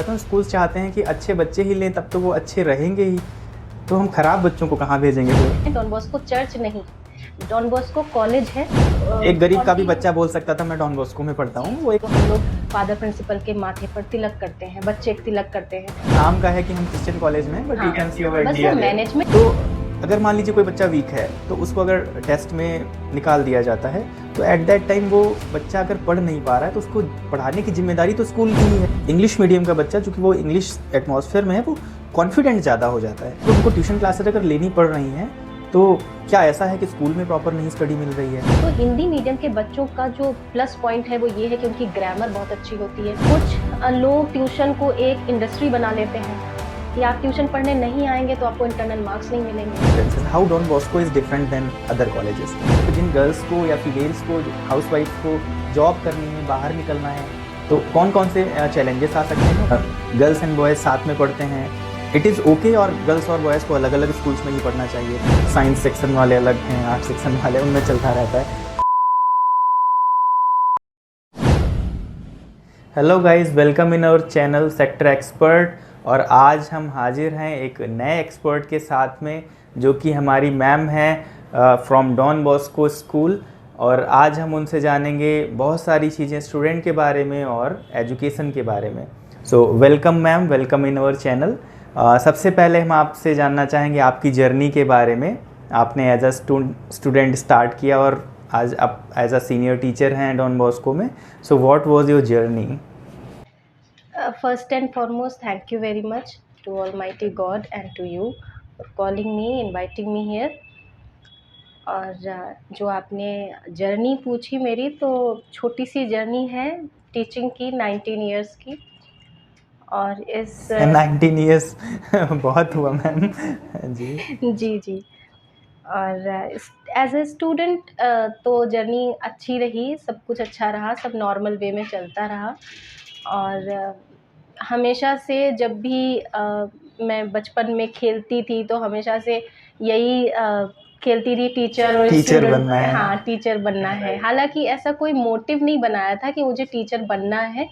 तो स्कूल चाहते हैं कि अच्छे बच्चे ही लें, तब तो वो अच्छे रहेंगे ही, तो हम खराब बच्चों को कहाँ भेजेंगे फिर? डॉन बॉस्को चर्च नहीं, डॉन बॉस्को कॉलेज है। एक गरीब का भी बच्चा बोल सकता था मैं डॉन बॉस्को में पढ़ता हूँ। वो एक तो हम लोग फादर प्रिंसिपल के माथे पर तिलक करते हैं, बच्चे तिलक करते हैं। नाम का है कि हम क्रिश्चियन कॉलेज में, but you can see over बस वो मैनेजमेंट। तो अगर मान लीजिए कोई बच्चा वीक है तो उसको अगर टेस्ट में निकाल दिया जाता है, तो एट दैट टाइम वो बच्चा अगर पढ़ नहीं पा रहा है तो उसको पढ़ाने की जिम्मेदारी तो स्कूल की ही है। इंग्लिश मीडियम का बच्चा, चूँकि वो इंग्लिश एटमॉस्फेयर में है, वो कॉन्फिडेंट ज़्यादा हो जाता है। तो उनको ट्यूशन क्लासेस अगर लेनी पड़ रही हैं, तो क्या ऐसा है कि स्कूल में प्रॉपर नहीं स्टडी मिल रही है? तो हिंदी मीडियम के बच्चों का जो प्लस पॉइंट है वो ये है कि उनकी ग्रामर बहुत अच्छी होती है। कुछ लोग ट्यूशन को एक इंडस्ट्री बना लेते हैं कि आप ट्यूशन पढ़ने नहीं आएंगे तो आपको इंटरनल मार्क्स नहीं मिलेंगे। How Don Bosco is different than other colleges? जिन गर्ल्स को या फीमेल्स को, हाउस वाइफ को जॉब करनी है, बाहर निकलना है, तो कौन कौन से चैलेंजेस आ सकते हैं? गर्ल्स एंड बॉयज़ साथ में पढ़ते हैं, इट इज़ ओके, और गर्ल्स और बॉयज़ को अलग अलग स्कूल्स में ही पढ़ना चाहिए? साइंस सेक्शन वाले अलग हैं, आर्ट सेक्शन वाले, उनमें चलता रहता है। Hello guys, welcome in our channel sector expert. और आज हम हाजिर हैं एक नए एक्सपर्ट के साथ में, जो कि हमारी मैम हैं फ्रॉम डॉन बॉस्को स्कूल। और आज हम उनसे जानेंगे बहुत सारी चीज़ें स्टूडेंट के बारे में और एजुकेशन के बारे में। So welcome ma'am, welcome in our channel. सबसे पहले हम आपसे जानना चाहेंगे आपकी जर्नी के बारे में। आपने एज अ स्टूडेंट स्टार्ट किया और आज आप एज अ सीनियर टीचर हैं डॉन बॉस्को में। So what was your journey? First and foremost, thank you very much to Almighty God and to you for calling me, inviting me here. और जो आपने journey पूछी मेरी, तो छोटी सी journey है टीचिंग की, 19 इयर्स की। और इस 19 ईयर्स बहुत हुआ मैम। जी। जी जी। और एज ए स्टूडेंट तो जर्नी अच्छी रही, सब कुछ अच्छा रहा, सब नॉर्मल वे में चलता रहा। और हमेशा से जब भी मैं बचपन में खेलती थी तो हमेशा से यही खेलती थी, टीचर और टीचर स्टूडेंट। बनना है। हाँ, टीचर बनना है। हालांकि ऐसा कोई मोटिव नहीं बनाया था कि मुझे टीचर बनना है,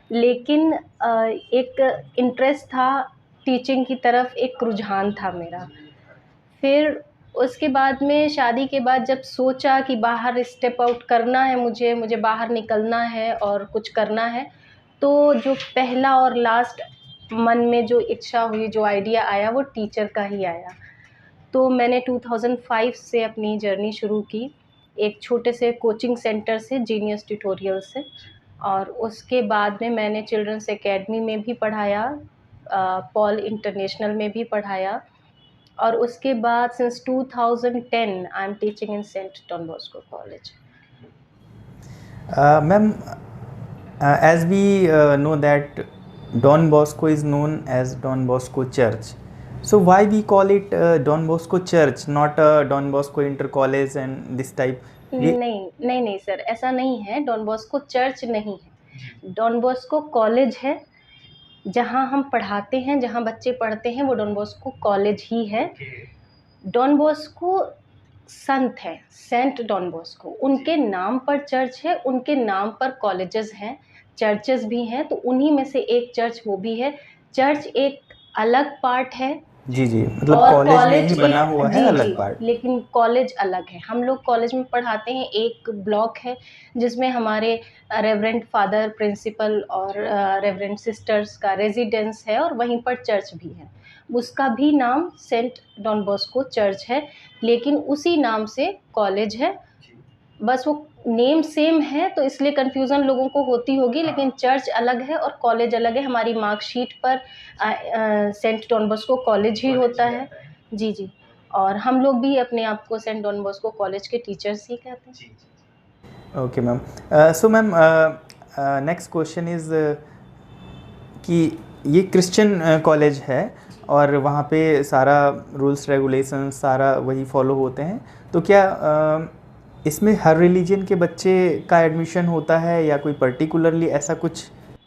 लेकिन एक इंटरेस्ट था टीचिंग की तरफ, एक रुझान था मेरा। फिर उसके बाद में, शादी के बाद जब सोचा कि बाहर स्टेप आउट करना है, मुझे बाहर निकलना है और कुछ करना है, तो जो पहला और लास्ट मन में जो इच्छा हुई, जो आइडिया आया, वो टीचर का ही आया। तो मैंने 2005 से अपनी जर्नी शुरू की, एक छोटे से कोचिंग सेंटर से, जीनियस ट्यूटोरियल से। और उसके बाद में मैंने चिल्ड्रंस एकेडमी में भी पढ़ाया, पॉल इंटरनेशनल में भी पढ़ाया। और उसके बाद since 2010 I am teaching in Saint Don Bosco college. Ma'am, as we know that Don Bosco is known as Don Bosco Church, so why we call it Don Bosco Church, not Don Bosco Inter College and this type? नहीं sir, ऐसा नहीं है। Don Bosco church नहीं है, don Bosco college है। जहाँ हम पढ़ाते हैं, जहाँ बच्चे पढ़ते हैं, वो डॉन बॉस्को कॉलेज ही है। डॉन बॉस्को संत है, सेंट डॉन बॉस्को, उनके नाम पर चर्च है, उनके नाम पर कॉलेजेस हैं, चर्चेस भी हैं। तो उन्हीं में से एक चर्च वो भी है। चर्च एक अलग पार्ट है, जी जी, मतलब और कॉलेज में ही कॉलेज बना एक, हुआ है जी अलग जी, पार्ट। लेकिन कॉलेज अलग है। हम लोग कॉलेज में पढ़ाते हैं, एक ब्लॉक है जिसमें हमारे रेवरेंड फादर प्रिंसिपल और रेवरेंड सिस्टर्स का रेजिडेंस है, और वहीं पर चर्च भी है। उसका भी नाम सेंट डॉन बॉस्को चर्च है, लेकिन उसी नाम से कॉलेज है। बस वो नेम सेम है, तो इसलिए कन्फ्यूज़न लोगों को होती होगी, लेकिन चर्च अलग है और कॉलेज अलग है। हमारी मार्कशीट पर सेंट डॉन बॉस्को कॉलेज ही होता है। जी जी। और हम लोग भी अपने आप को सेंट डॉन बॉस्को कॉलेज के टीचर्स ही कहते हैं। Okay ma'am. So ma'am, next question is कि ये क्रिश्चियन कॉलेज है और वहाँ पे सारा रूल्स रेगुलेशन सारा वही फॉलो होते हैं, तो क्या इसमें हर रिलीजन के बच्चे का एडमिशन होता है या कोई पर्टिकुलरली ऐसा कुछ?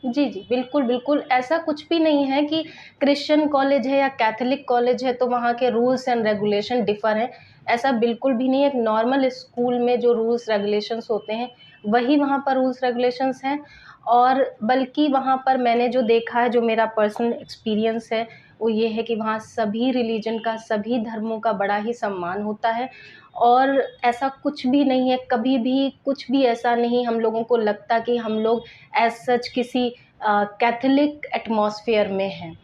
जी जी, बिल्कुल बिल्कुल, ऐसा कुछ भी नहीं है कि क्रिश्चियन कॉलेज है या कैथोलिक कॉलेज है तो वहाँ के रूल्स एंड रेगुलेशन डिफ़र हैं। ऐसा बिल्कुल भी नहीं है। एक नॉर्मल स्कूल में जो रूल्स रेगुलेशंस होते हैं, वही वहाँ पर रूल्स रेगुलेशंस हैं। और बल्कि वहाँ पर मैंने जो देखा है, जो मेरा पर्सनल एक्सपीरियंस है, वो ये है कि वहाँ सभी रिलीजन का, सभी धर्मों का बड़ा ही सम्मान होता है। और ऐसा कुछ भी नहीं है, कभी भी कुछ भी ऐसा नहीं हम लोगों को लगता कि हम लोग एज सच किसी कैथोलिक एटमॉस्फेयर में हैं।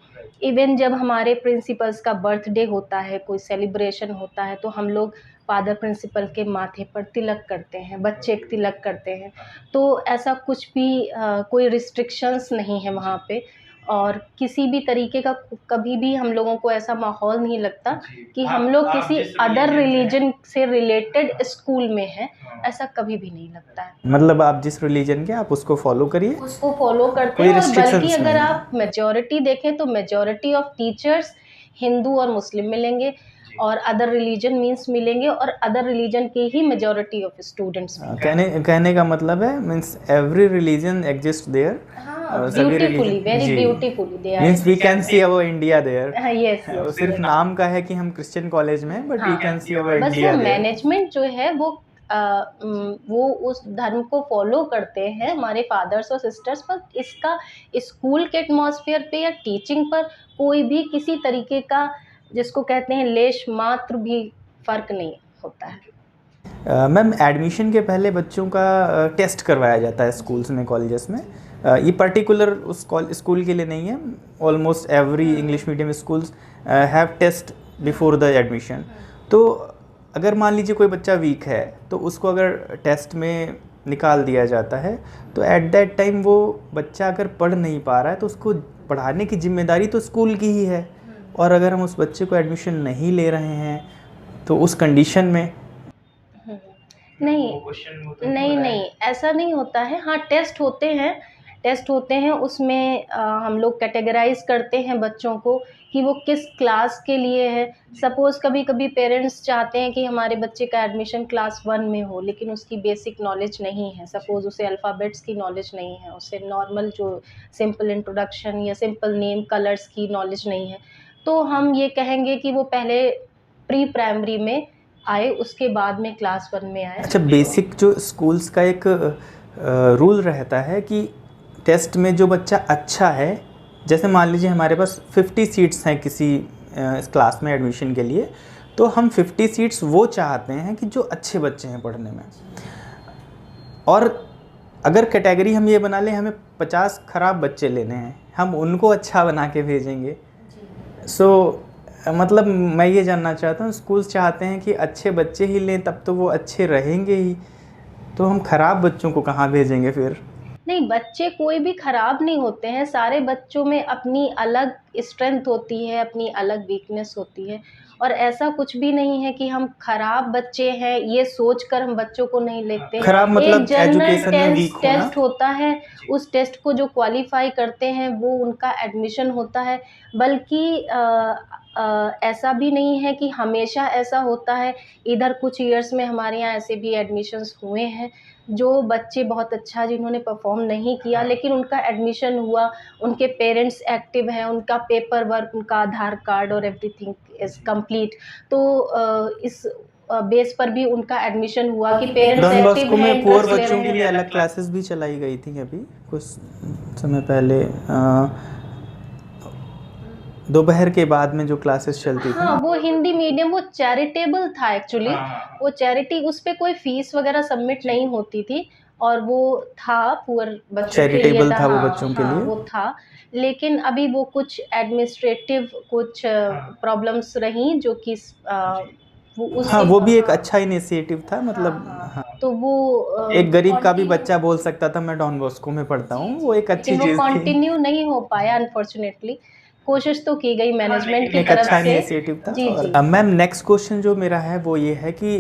इवन जब हमारे प्रिंसिपल्स का बर्थडे होता है, कोई सेलिब्रेशन होता है, तो हम लोग फादर प्रिंसिपल के माथे पर तिलक करते हैं, बच्चे तिलक करते हैं। तो ऐसा कुछ भी कोई रिस्ट्रिक्शंस नहीं है वहाँ पे, और किसी भी तरीके का कभी भी हम लोगों को ऐसा माहौल नहीं लगता कि हम लोग किसी अदर रिलीजन से रिलेटेड स्कूल में हैं, ऐसा कभी भी नहीं लगता है। मतलब आप जिस रिलीजन के आप उसको फॉलो करिए, उसको फॉलो करते कोई हैं। और restrictions बल्कि अगर नहीं है। आप मेजॉरिटी देखें तो मेजॉरिटी ऑफ टीचर्स हिंदू और मुस्लिम मिलेंगे, और अदर रिलीजन मीन्स मिलेंगे, और अदर रिलीजन की ही मेजॉरिटी ऑफ स्टूडेंट्स कहने का मतलब है means every religion exist there, beautifully, very beautifully they are. Means we can see our India there. Yes, सिर्फ नाम का है कि हम क्रिश्चियन कॉलेज में हैं, बट वी कैन सी अवर बस इंडिया वो देयर। मैनेजमेंट जो है वो उस धर्म को फॉलो करते हैं, हमारे फादर्स और सिस्टर्स, पर इसका स्कूल के एटमॉस्फेयर पे या टीचिंग पर कोई भी किसी तरीके का, जिसको कहते हैं लेश मात्र भी फर्क नहीं होता है। मैम एडमिशन के पहले बच्चों का टेस्ट करवाया जाता है स्कूल्स में, कॉलेजेस में। ये पर्टिकुलर उस स्कूल के लिए नहीं है, almost every English medium schools have test before the admission. तो अगर मान लीजिए कोई बच्चा वीक है तो उसको अगर टेस्ट में निकाल दिया जाता है, तो एट दैट टाइम वो बच्चा अगर पढ़ नहीं पा रहा है तो उसको पढ़ाने की जिम्मेदारी तो स्कूल की ही है। और अगर हम उस बच्चे को एडमिशन नहीं ले रहे हैं तो उस कंडीशन में नहीं, ऐसा नहीं होता है। हाँ, टेस्ट होते हैं, उसमें हम लोग कैटेगराइज करते हैं बच्चों को कि वो किस क्लास के लिए है। सपोज़ कभी-कभी पेरेंट्स चाहते हैं कि हमारे बच्चे का एडमिशन क्लास 1 में हो, लेकिन उसकी बेसिक नॉलेज नहीं है, सपोज़ उसे अल्फ़ाबेट्स की नॉलेज नहीं है, उसे नॉर्मल जो सिंपल इंट्रोडक्शन या सिंपल नेम, कलर्स की नॉलेज नहीं है, तो हम ये कहेंगे कि वो पहले प्री प्राइमरी में आए, उसके बाद में क्लास 1 में आए। अच्छा, बेसिक जो स्कूल्स का एक रूल रहता है कि टेस्ट में जो बच्चा अच्छा है, जैसे मान लीजिए हमारे पास 50 सीट्स हैं किसी क्लास में एडमिशन के लिए, तो हम 50 सीट्स वो चाहते हैं कि जो अच्छे बच्चे हैं पढ़ने में। और अगर कैटेगरी हम ये बना लें हमें 50 ख़राब बच्चे लेने हैं, हम उनको अच्छा बना के भेजेंगे। मतलब मैं ये जानना चाहता हूँ, स्कूल्स चाहते हैं कि अच्छे बच्चे ही लें तब तो वो अच्छे रहेंगे ही, तो हम ख़राब बच्चों को कहाँ भेजेंगे फिर? नहीं, बच्चे कोई भी खराब नहीं होते हैं, सारे बच्चों में अपनी अलग स्ट्रेंथ होती है, अपनी अलग वीकनेस होती है, और ऐसा कुछ भी नहीं है कि हम खराब बच्चे हैं ये सोचकर हम बच्चों को नहीं लेते। खराब मतलब एक जनरल एजुकेशन में वीक होना। टेस्ट होता है, उस टेस्ट को जो क्वालिफाई करते हैं वो उनका एडमिशन होता है। बल्कि ऐसा भी नहीं है कि हमेशा ऐसा होता है, इधर कुछ ईयर्स में हमारे यहाँ ऐसे भी एडमिशन्स हुए हैं, जो बच्चे बहुत अच्छा जिन्होंने परफॉर्म नहीं किया लेकिन उनका एडमिशन हुआ, उनके पेरेंट्स एक्टिव हैं, उनका पेपर वर्क, उनका आधार कार्ड और एवरीथिंग इज़ कंप्लीट, तो इस बेस पर भी उनका एडमिशन हुआ कि पेरेंट्स डॉन एक्टिव बॉस्को हैं, में पुअर इंटरेस्ट ले बच्चों रहे के लिए हैं। अलग क्लासेस भी चलाई गई थी अभी कुछ समय पहले, दोपहर के बाद में जो क्लासेस चलती थी। हाँ, वो हिंदी मीडियम, वो चैरिटेबल था एक्चुअली। वो चैरिटी, उस पे कोई फीस वगैरह सबमिट नहीं होती थी, और वो था पुअर बच्चों के लिए चैरिटेबल था। था वो हाँ, बच्चों के हाँ, लिए। वो था। लेकिन अभी वो कुछ एडमिनिस्ट्रेटिव कुछ प्रॉब्लम्स रहीं जो कि हाँ, वो भी एक अच्छा इनिशिएटिव था, मतलब हाँ, तो वो एक गरीब का भी बच्चा बोल सकता था मैं डॉन बॉस्को में पढ़ता हूँ, वो एक अच्छी लेकिन वो चीज़ थी। कंटिन्यू नहीं हो पाया अनफॉर्चुनेटली। कोशिश तो की गई मैनेजमेंट की एक तरफ अच्छा से। इनिशिएटिव था। जी, और जी। मैम नेक्स्ट क्वेश्चन जो मेरा है वो ये है कि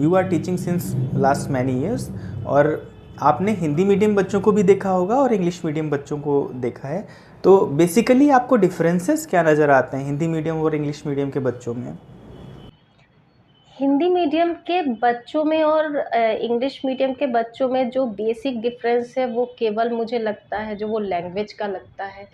you are teaching since last many years, और आपने हिंदी मीडियम बच्चों को भी देखा होगा और इंग्लिश मीडियम बच्चों को देखा है, तो बेसिकली आपको डिफरेंसेस क्या नज़र आते हैं हिंदी मीडियम और इंग्लिश मीडियम के बच्चों में? हिंदी मीडियम के बच्चों में और इंग्लिश मीडियम के बच्चों में जो बेसिक डिफरेंस है वो केवल मुझे लगता है जो वो लैंग्वेज का लगता है,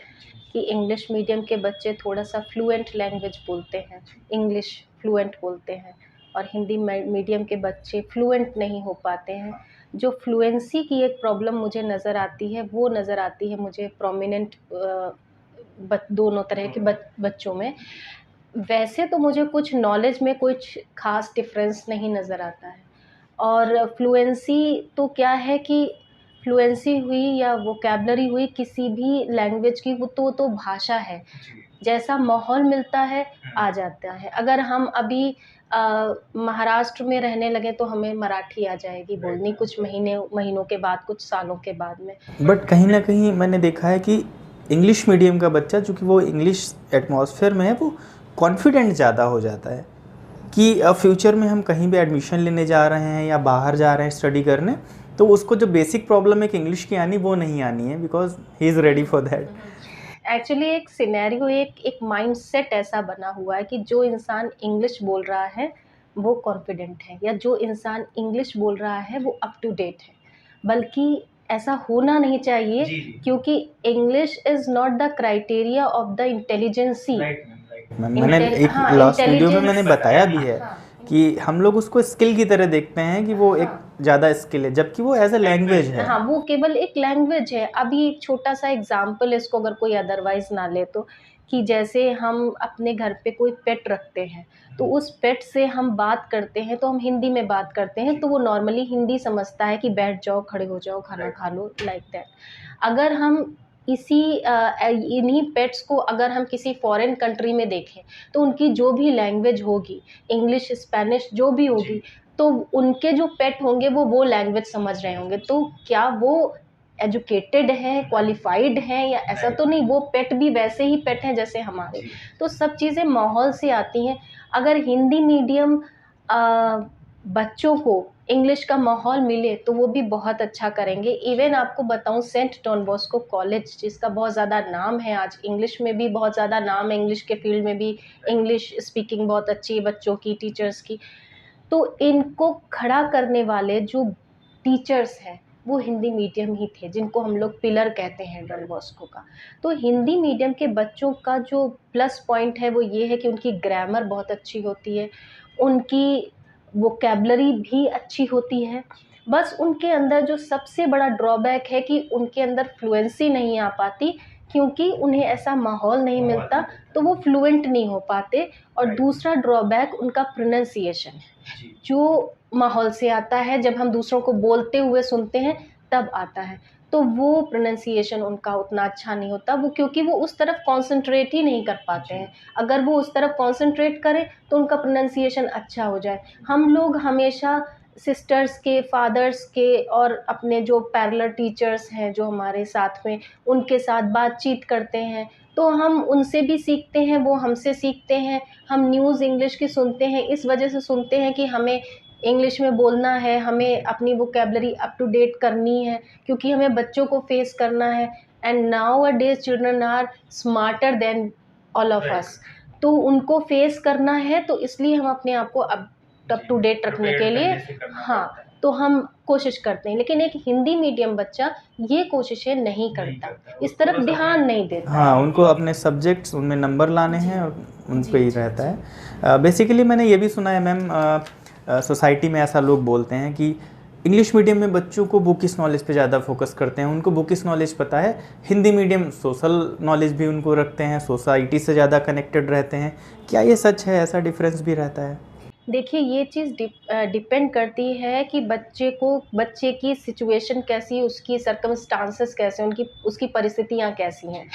कि इंग्लिश मीडियम के बच्चे थोड़ा सा फ्लुएंट लैंग्वेज बोलते हैं, इंग्लिश फ्लुएंट बोलते हैं, और हिंदी मीडियम के बच्चे फ्लुएंट नहीं हो पाते हैं। जो फ्लुएंसी की एक प्रॉब्लम मुझे नज़र आती है, वो नज़र आती है मुझे प्रोमिनेंट दोनों तरह के बच्चों में। वैसे तो मुझे कुछ नॉलेज में कुछ ख़ास डिफरेंस नहीं नज़र आता है। और फ्लुएंसी तो क्या है कि फ्लुएंसी हुई या वोकैब्युलरी हुई किसी भी लैंग्वेज की, वो तो भाषा है। जैसा माहौल मिलता है आ जाता है। अगर हम अभी महाराष्ट्र में रहने लगे तो हमें मराठी आ जाएगी बोलनी कुछ महीनों के बाद, कुछ सालों के बाद में। बट कहीं ना कहीं मैंने देखा है कि इंग्लिश मीडियम का बच्चा, चूँकि वो इंग्लिश एटमॉस्फेयर में है, वो कॉन्फिडेंट ज़्यादा हो जाता है कि अब फ्यूचर में हम कहीं भी एडमिशन लेने जा रहे हैं या बाहर जा रहे हैं स्टडी करने, तो उसको जो बेसिक प्रॉब्लम है कि इंग्लिश की आनी, वो नहीं आनी है, because he is ready for that. Actually एक सिनेरियो, एक माइंडसेट ऐसा बना हुआ है कि जो इंसान इंग्लिश बोल रहा है वो कॉन्फिडेंट है, या जो इंसान इंग्लिश बोल रहा है वो अप टू डेट है। बल्कि ऐसा होना नहीं चाहिए, क्योंकि English is not the criteria of the intelligence. मैंने एक हाँ, लास्ट वीडियो में मैंने इंटेलिजेंस। बताया भी है हाँ, कि हम लोग उसको स्किल की तरह देखते हैं कि वो एक हाँ, ज़्यादा स्किल है, जबकि वो एज अ लैंग्वेज है। हाँ, वो केवल एक लैंग्वेज है। अभी एक छोटा सा एग्जाम्पल, इसको अगर कोई अदरवाइज ना ले तो, कि जैसे हम अपने घर पे कोई पेट रखते हैं, तो उस पेट से हम बात करते हैं तो हम हिंदी में बात करते हैं, तो वो नॉर्मली हिंदी समझता है कि बैठ जाओ, खड़े हो जाओ, खाना खा लो, लाइक दैट। अगर हम इन्हीं पेट्स को अगर हम किसी फॉरेन कंट्री में देखें, तो उनकी जो भी लैंग्वेज होगी, इंग्लिश, स्पेनिश, जो भी होगी, तो उनके जो पेट होंगे वो लैंग्वेज समझ रहे होंगे। तो क्या वो एजुकेटेड हैं, क्वालिफाइड हैं, या ऐसा तो नहीं, वो पेट भी वैसे ही पेट हैं जैसे हमारे। तो सब चीज़ें माहौल से आती हैं। अगर हिंदी मीडियम बच्चों को इंग्लिश का माहौल मिले तो वो भी बहुत अच्छा करेंगे। इवन आपको बताऊं, सेंट डॉन बॉस्को कॉलेज, जिसका बहुत ज़्यादा नाम है, आज इंग्लिश में भी बहुत ज़्यादा नाम है, इंग्लिश के फील्ड में भी इंग्लिश स्पीकिंग बहुत अच्छी है बच्चों की, टीचर्स की। तो इनको खड़ा करने वाले जो टीचर्स हैं वो हिंदी मीडियम ही थे, जिनको हम लोग पिलर कहते हैं डॉन बॉस्को का। तो हिंदी मीडियम के बच्चों का जो प्लस पॉइंट है वो ये है कि उनकी ग्रामर बहुत अच्छी होती है, उनकी वोकेबलरी भी अच्छी होती है। बस उनके अंदर जो सबसे बड़ा ड्रॉबैक है कि उनके अंदर फ्लुएंसी नहीं आ पाती, क्योंकि उन्हें ऐसा माहौल नहीं मिलता, तो वो फ्लुएंट नहीं हो पाते। और दूसरा ड्रॉबैक उनका प्रोनाउंसिएशन है, जो माहौल से आता है, जब हम दूसरों को बोलते हुए सुनते हैं तब आता है। तो वो प्रोनाउंसिएशन उनका उतना अच्छा नहीं होता, वो क्योंकि वो उस तरफ कॉन्सेंट्रेट ही नहीं कर पाते हैं। अगर वो उस तरफ कॉन्सेंट्रेट करें तो उनका प्रोनाउंसिएशन अच्छा हो जाए। हम लोग हमेशा सिस्टर्स के, फादर्स के और अपने जो पैरेलल टीचर्स हैं जो हमारे साथ में, उनके साथ बातचीत करते हैं, तो हम उनसे भी सीखते हैं, वो हमसे सीखते हैं। हम न्यूज़ इंग्लिश की सुनते हैं, इस वजह से सुनते हैं कि हमें इंग्लिश में बोलना है, हमें अपनी वोकेबलरी अप टू डेट करनी है, क्योंकि हमें बच्चों को फेस करना है। And nowadays children are smarter than all of us. तो उनको फेस करना है, तो इसलिए हम अपने आप को अप टू डेट रखने के लिए, हाँ, तो हम कोशिश करते हैं। लेकिन एक हिंदी मीडियम बच्चा ये कोशिशें नहीं करता, इस तरफ ध्यान नहीं देता। हाँ, उनको अपने सब्जेक्ट्स, उनमें नंबर लाने हैं और उन पे ही रहता है। बेसिकली मैंने ये भी सुना है मैम, सोसाइटी में ऐसा लोग बोलते हैं कि इंग्लिश मीडियम में बच्चों को बुकिश नॉलेज पे ज़्यादा फोकस करते हैं, उनको बुकिश नॉलेज पता है। हिंदी मीडियम सोशल नॉलेज भी उनको रखते हैं, सोसाइटी से ज़्यादा कनेक्टेड रहते हैं। क्या ये सच है? ऐसा डिफरेंस भी रहता है? देखिए, ये चीज़ डिपेंड करती है कि बच्चे की सिचुएशन कैसी है, उसकी सर्कमस्टांसेस कैसे हैं, उसकी परिस्थितियाँ कैसी हैं।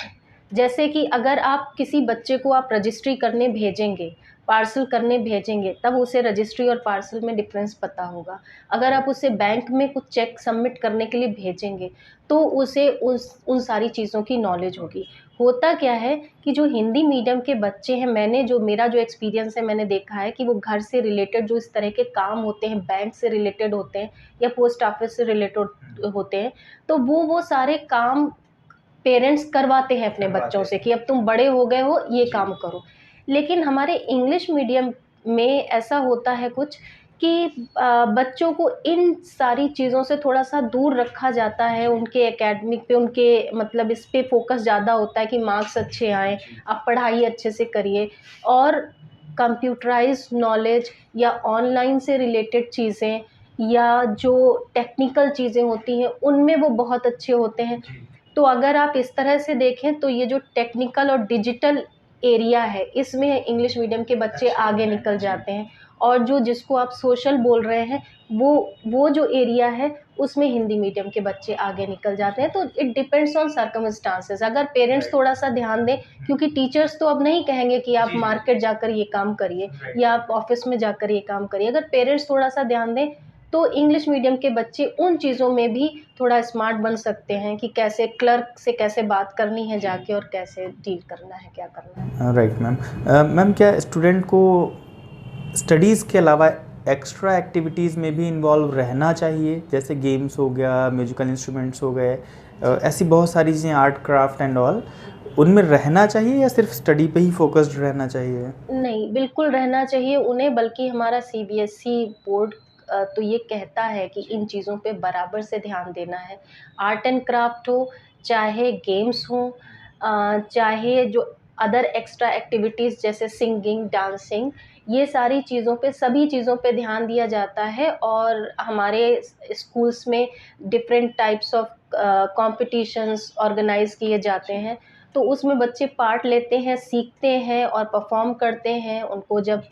जैसे कि अगर आप किसी बच्चे को आप रजिस्ट्री करने भेजेंगे, पार्सल करने भेजेंगे, तब उसे रजिस्ट्री और पार्सल में डिफरेंस पता होगा। अगर आप उसे बैंक में कुछ चेक सबमिट करने के लिए भेजेंगे, तो उसे उन सारी चीज़ों की नॉलेज होगी। होता क्या है कि जो हिंदी मीडियम के बच्चे हैं, मेरा जो एक्सपीरियंस है, मैंने देखा है कि वो घर से रिलेटेड जो इस तरह के काम होते हैं, बैंक से रिलेटेड होते हैं या पोस्ट ऑफिस से रिलेटेड होते हैं, तो वो सारे काम पेरेंट्स करवाते हैं अपने बच्चों से कि अब तुम बड़े हो गए हो, ये काम करो। लेकिन हमारे इंग्लिश मीडियम में ऐसा होता है कुछ कि बच्चों को इन सारी चीज़ों से थोड़ा-सा दूर रखा जाता है, उनके एकेडमिक पे, उनके मतलब इस पे फ़ोकस ज़्यादा होता है कि मार्क्स अच्छे आएँ, आप पढ़ाई अच्छे से करिए। और कंप्यूटराइज़्ड नॉलेज या ऑनलाइन से रिलेटेड चीज़ें या जो टेक्निकल चीज़ें होती हैं उनमें वो बहुत अच्छे होते हैं। तो अगर आप इस तरह से देखें तो ये जो टेक्निकल और डिजिटल एरिया है इसमें इंग्लिश मीडियम के बच्चे आगे निकल जाते हैं, और जो जिसको आप सोशल बोल रहे हैं वो जो एरिया है उसमें हिंदी मीडियम के बच्चे आगे निकल जाते हैं। तो इट डिपेंड्स ऑन सर्कमस्टांसेस। अगर पेरेंट्स थोड़ा सा ध्यान दें, क्योंकि टीचर्स तो अब नहीं कहेंगे कि आप मार्केट जाकर ये काम करिए या आप ऑफिस में जाकर ये काम करिए। अगर पेरेंट्स थोड़ा सा ध्यान दें तो इंग्लिश मीडियम के बच्चे उन चीज़ों में भी थोड़ा स्मार्ट बन सकते हैं कि कैसे क्लर्क से कैसे बात करनी है जाके और कैसे डील करना है, क्या करना है। Right ma'am. मैम, क्या स्टूडेंट को स्टडीज़ के अलावा एक्स्ट्रा एक्टिविटीज़ में भी इन्वॉल्व रहना चाहिए, जैसे गेम्स हो गया, म्यूजिकल इंस्ट्रूमेंट्स हो गए, ऐसी बहुत सारी चीज़ें, आर्ट क्राफ्ट एंड ऑल, उनमें रहना चाहिए या सिर्फ स्टडी पे ही फोकस्ड रहना चाहिए? नहीं, बिल्कुल रहना चाहिए उन्हें, बल्कि हमारा सीबीएसई बोर्ड तो ये कहता है कि इन चीज़ों पे बराबर से ध्यान देना है। आर्ट एंड क्राफ्ट हो, चाहे गेम्स हों, चाहे जो अदर एक्स्ट्रा एक्टिविटीज़ जैसे सिंगिंग, डांसिंग, ये सारी चीज़ों पे, सभी चीज़ों पे ध्यान दिया जाता है। और हमारे स्कूल्स में different types of competitions organise किए जाते हैं, तो उसमें बच्चे पार्ट लेते हैं, सीखते हैं और परफॉर्म करते हैं। उनको जब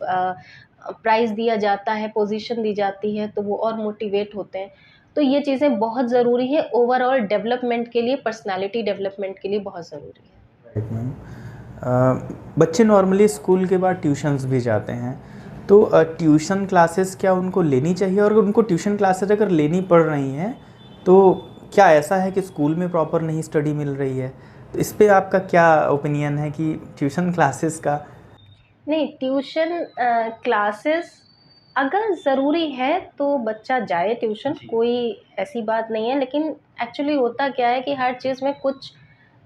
प्राइज़ दिया जाता है, पोजीशन दी जाती है, तो वो और मोटिवेट होते हैं। तो ये चीज़ें बहुत ज़रूरी है ओवरऑल डेवलपमेंट के लिए, पर्सनैलिटी डेवलपमेंट के लिए बहुत ज़रूरी है। Right ma'am. बच्चे नॉर्मली स्कूल के बाद ट्यूशन्स भी जाते हैं, तो ट्यूशन क्लासेस क्या उनको लेनी चाहिए? और उनको ट्यूशन क्लासेस अगर लेनी पड़ रही हैं तो क्या ऐसा है कि स्कूल में प्रॉपर नहीं स्टडी मिल रही है? तो इस पे आपका क्या ओपिनियन है कि ट्यूशन क्लासेस का? नहीं, ट्यूशन क्लासेस अगर ज़रूरी है तो बच्चा जाए ट्यूशन, कोई ऐसी बात नहीं है। लेकिन एक्चुअली होता क्या है कि हर चीज़ में कुछ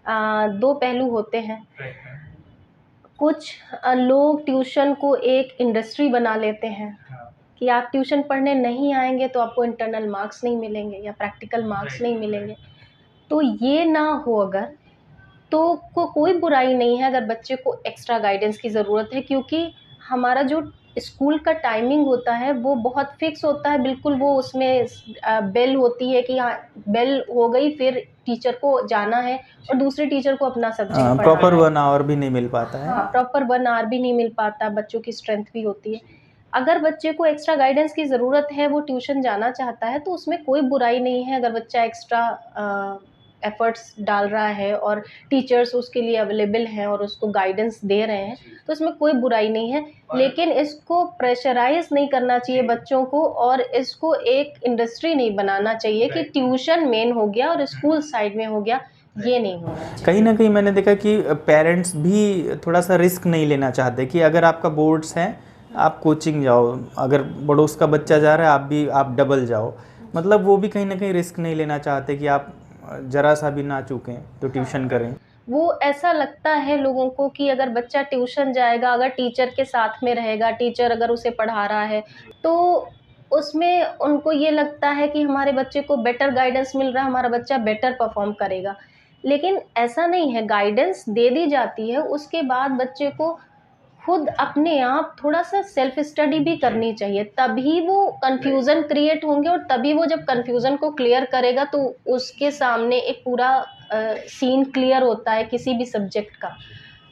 दो पहलू होते हैं। कुछ लोग ट्यूशन को एक इंडस्ट्री बना लेते हैं कि आप ट्यूशन पढ़ने नहीं आएंगे तो आपको इंटरनल मार्क्स नहीं मिलेंगे या प्रैक्टिकल मार्क्स नहीं मिलेंगे। तो ये ना हो अगर, तो कोई बुराई नहीं है अगर बच्चे को एक्स्ट्रा गाइडेंस की ज़रूरत है, क्योंकि हमारा जो स्कूल का टाइमिंग होता है वो बहुत फिक्स होता है। बिल्कुल वो उसमें बेल होती है कि हाँ, बेल हो गई, फिर टीचर को जाना है और दूसरे टीचर को अपना सब्जेक्ट पढ़ाना है। प्रॉपर 1 आवर भी नहीं मिल पाता है। हाँ, प्रॉपर 1 आवर भी नहीं मिल पाता, बच्चों की स्ट्रेंथ भी होती है। अगर बच्चे को एक्स्ट्रा गाइडेंस की ज़रूरत है, वो ट्यूशन जाना चाहता है, तो उसमें कोई बुराई नहीं है अगर बच्चा एक्स्ट्रा एफ़र्ट्स डाल रहा है और टीचर्स उसके लिए अवेलेबल हैं और उसको गाइडेंस दे रहे हैं, तो इसमें कोई बुराई नहीं है। लेकिन इसको प्रेशराइज़ नहीं करना चाहिए बच्चों को, और इसको एक इंडस्ट्री नहीं बनाना चाहिए कि ट्यूशन मेन हो गया और स्कूल साइड में हो गया, ये नहीं होना चाहिए। कहीं ना कहीं मैंने देखा कि पेरेंट्स भी थोड़ा सा रिस्क नहीं लेना चाहते कि अगर आपका बोर्ड्स हैं आप कोचिंग जाओ, अगर पड़ोस का बच्चा जा रहा है आप डबल जाओ। मतलब वो भी कहीं ना कहीं रिस्क नहीं लेना चाहते कि आप ज़रा सा भी ना चूकें तो ट्यूशन करें। वो ऐसा लगता है लोगों को कि अगर बच्चा ट्यूशन जाएगा, अगर टीचर के साथ में रहेगा, टीचर अगर उसे पढ़ा रहा है, तो उसमें उनको ये लगता है कि हमारे बच्चे को बेटर गाइडेंस मिल रहा है, हमारा बच्चा बेटर परफॉर्म करेगा। लेकिन ऐसा नहीं है, गाइडेंस दे दी जाती है, उसके बाद बच्चे को खुद अपने आप थोड़ा-सा सेल्फ स्टडी भी करनी चाहिए, तभी वो कन्फ्यूज़न क्रिएट होंगे, और तभी वो जब कन्फ्यूज़न को क्लियर करेगा तो उसके सामने एक पूरा सीन क्लियर होता है किसी भी सब्जेक्ट का।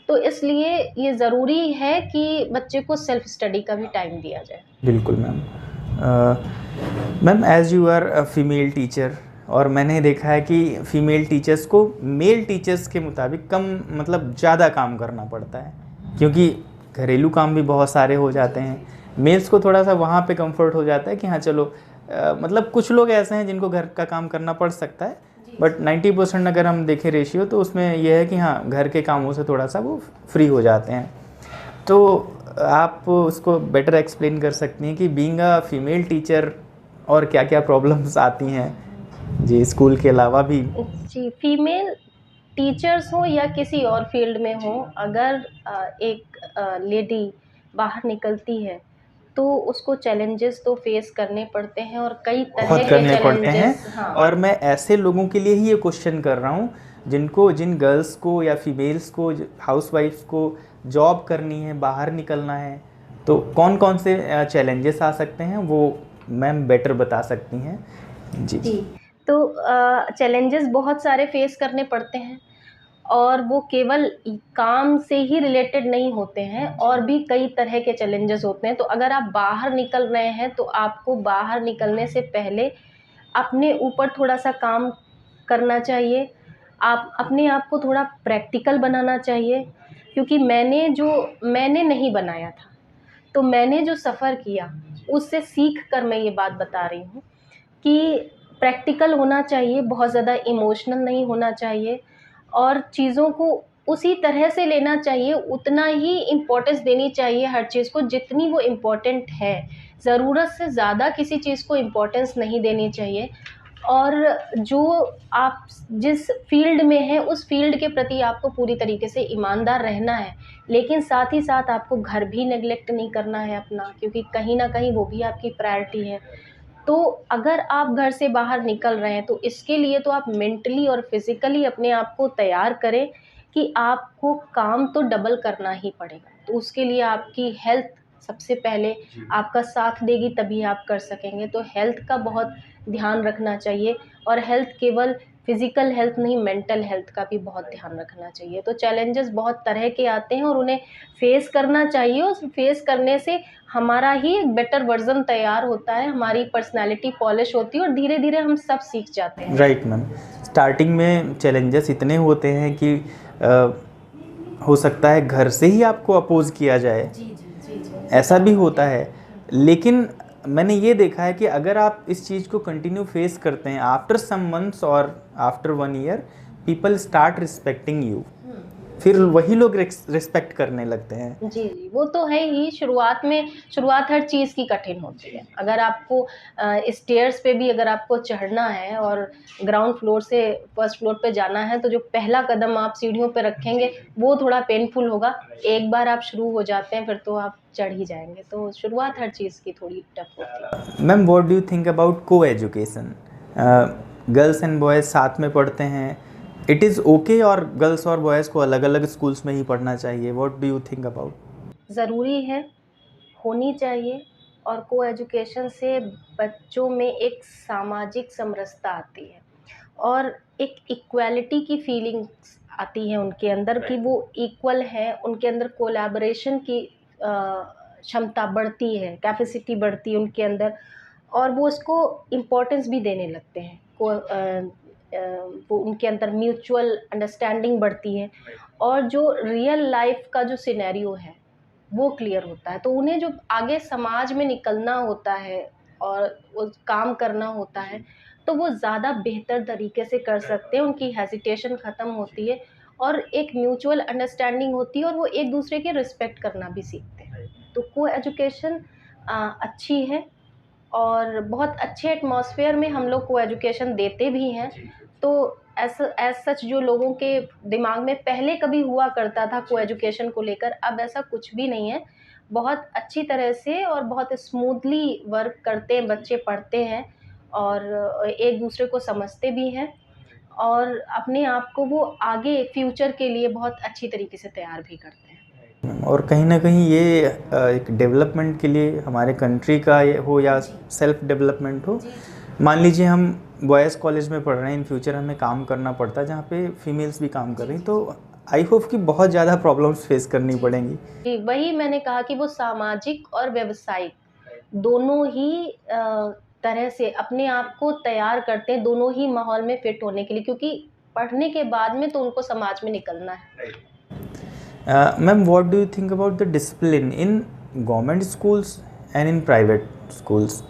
तो इसलिए ये ज़रूरी है कि बच्चे को सेल्फ स्टडी का भी टाइम दिया जाए। बिल्कुल ma'am. Ma'am, as you are a female teacher, और मैंने देखा है कि फीमेल टीचर्स को मेल टीचर्स के मुताबिक कम, मतलब ज़्यादा काम करना पड़ता है, क्योंकि घरेलू काम भी बहुत सारे हो जाते हैं। मेल्स को थोड़ा सा वहाँ पे कंफर्ट हो जाता है कि हाँ चलो, मतलब कुछ लोग ऐसे हैं जिनको घर का काम करना पड़ सकता है, बट 90% अगर हम देखें रेशियो, तो उसमें यह है कि हाँ, घर के कामों से थोड़ा सा वो फ्री हो जाते हैं। तो आप उसको बेटर एक्सप्लेन कर सकती हैं कि बीइंग अ फीमेल टीचर और क्या क्या प्रॉब्लम्स आती हैं जी, स्कूल के अलावा भी। जी, फीमेल टीचर्स हो या किसी और फील्ड में हो, अगर एक लेडी बाहर निकलती है तो उसको चैलेंजेस तो फेस करने पड़ते हैं, और कई तरह बहुत के करने पड़ते हैं। चैलेंजेस। हाँ, और मैं ऐसे लोगों के लिए ही ये क्वेश्चन कर रहा हूँ जिन गर्ल्स को या फीमेल्स को, हाउसवाइफ्स को जॉब करनी है, बाहर निकलना है, तो कौन कौन से चैलेंजेस आ सकते हैं, वो मैम बेटर बता सकती हैं। जी जी। तो चैलेंजेस बहुत सारे फेस करने पड़ते हैं, और वो केवल काम से ही रिलेटेड नहीं होते हैं, और भी कई तरह के चैलेंजेस होते हैं। तो अगर आप बाहर निकल रहे हैं तो आपको बाहर निकलने से पहले अपने ऊपर थोड़ा सा काम करना चाहिए। आप अपने आप को थोड़ा प्रैक्टिकल बनाना चाहिए, क्योंकि मैंने नहीं बनाया था, तो मैंने जो सफ़र किया उससे सीख कर मैं ये बात बता रही हूँ कि प्रैक्टिकल होना चाहिए, बहुत ज़्यादा इमोशनल नहीं होना चाहिए, और चीज़ों को उसी तरह से लेना चाहिए, उतना ही इम्पोर्टेंस देनी चाहिए हर चीज़ को जितनी वो इम्पोर्टेंट है। ज़रूरत से ज़्यादा किसी चीज़ को इम्पोर्टेंस नहीं देनी चाहिए, और जो आप जिस फील्ड में हैं उस फील्ड के प्रति आपको पूरी तरीके से ईमानदार रहना है। लेकिन साथ ही साथ आपको घर भी नेग्लेक्ट नहीं करना है अपना, क्योंकि कहीं न कहीं वो भी आपकी प्रायोरिटी है। तो अगर आप घर से बाहर निकल रहे हैं तो इसके लिए तो आप मेंटली और फिज़िकली अपने आप को तैयार करें कि आपको काम तो डबल करना ही पड़ेगा। तो उसके लिए आपकी हेल्थ सबसे पहले आपका साथ देगी, तभी आप कर सकेंगे। तो हेल्थ का बहुत ध्यान रखना चाहिए, और हेल्थ केवल फिज़िकल हेल्थ नहीं, मेंटल हेल्थ का भी बहुत ध्यान रखना चाहिए। तो चैलेंजेस बहुत तरह के आते हैं और उन्हें फेस करना चाहिए, और फेस करने से हमारा ही एक बेटर वर्ज़न तैयार होता है, हमारी पर्सनैलिटी पॉलिश होती है, और धीरे-धीरे हम सब सीख जाते हैं। Right ma'am. स्टार्टिंग में चैलेंजेस इतने होते हैं कि अ, हो सकता है घर से ही आपको अपोज किया जाए, ऐसा भी होता है। लेकिन मैंने ये देखा है कि अगर आप इस चीज़ को कंटिन्यू फेस करते हैं, आफ्टर सम मंथ्स और after 1 year people start respecting you, फिर वही लोग रिस्पेक्ट करने लगते हैं। जी, जी, वो तो है ही। शुरुआत हर चीज़ की कठिन होती है। अगर आपको स्टेयर्स पे भी अगर आपको चढ़ना है और ग्राउंड फ्लोर से फर्स्ट फ्लोर पे जाना है, तो जो पहला कदम आप सीढ़ियों पे रखेंगे, वो थोड़ा पेनफुल होगा। एक बार आप शुरू हो जाते हैं, फिर तो आप चढ़ ही जाएँगे। तो शुरुआत हर चीज़ की थोड़ी टफ होती है। Ma'am what do you think about को एजुकेशन? गर्ल्स एंड बॉयज़ साथ में पढ़ते हैं, इट इज़ ओके, और गर्ल्स और बॉयज़ को अलग अलग स्कूल्स में ही पढ़ना चाहिए? What do you think about? ज़रूरी है, होनी चाहिए, और को एजुकेशन से बच्चों में एक सामाजिक समरसता आती है, और एक इक्वालिटी की फीलिंग्स आती है उनके अंदर कि वो इक्वल हैं, उनके अंदर कोलैबोरेशन की क्षमता बढ़ती है, कैपेसिटी बढ़ती है उनके अंदर, और वो उसको इम्पोर्टेंस भी देने लगते हैं। वो उनके अंदर म्यूचुअल अंडरस्टैंडिंग बढ़ती है, और जो रियल लाइफ का जो सिनेरियो है वो क्लियर होता है। तो उन्हें जो आगे समाज में निकलना होता है और वो काम करना होता है, तो वो ज़्यादा बेहतर तरीके से कर सकते हैं, उनकी हेजिटेशन ख़त्म होती है, और एक म्यूचुअल अंडरस्टैंडिंग होती है, और वो एक दूसरे की रिस्पेक्ट करना भी सीखते हैं। तो को एजुकेशन अच्छी है, और बहुत अच्छे एटमॉस्फेयर में हम लोग को एजुकेशन देते भी हैं। तो एज़ सच जो लोगों के दिमाग में पहले कभी हुआ करता था को एजुकेशन को लेकर, अब ऐसा कुछ भी नहीं है। बहुत अच्छी तरह से और बहुत स्मूथली वर्क करते हैं, बच्चे पढ़ते हैं, और एक दूसरे को समझते भी हैं, और अपने आप को वो आगे फ्यूचर के लिए बहुत अच्छी तरीके से तैयार भी करते हैं। और कहीं ना कहीं ये एक डेवलपमेंट के लिए हमारे कंट्री का ये हो या सेल्फ डेवलपमेंट हो। मान लीजिए हम बॉयज़ कॉलेज में पढ़ रहे हैं, इन फ्यूचर हमें काम करना पड़ता है जहाँ पे फीमेल्स भी काम कर रही हैं, तो आई होप कि बहुत ज़्यादा प्रॉब्लम्स फेस करनी पड़ेंगी। जी, वही मैंने कहा कि वो सामाजिक और व्यावसायिक दोनों ही तरह से अपने आप को तैयार करते हैं, दोनों ही माहौल में फिट होने के लिए, क्योंकि पढ़ने के बाद में तो उनको समाज में निकलना है। Ma'am what do you think about the discipline in government schools and in private schools?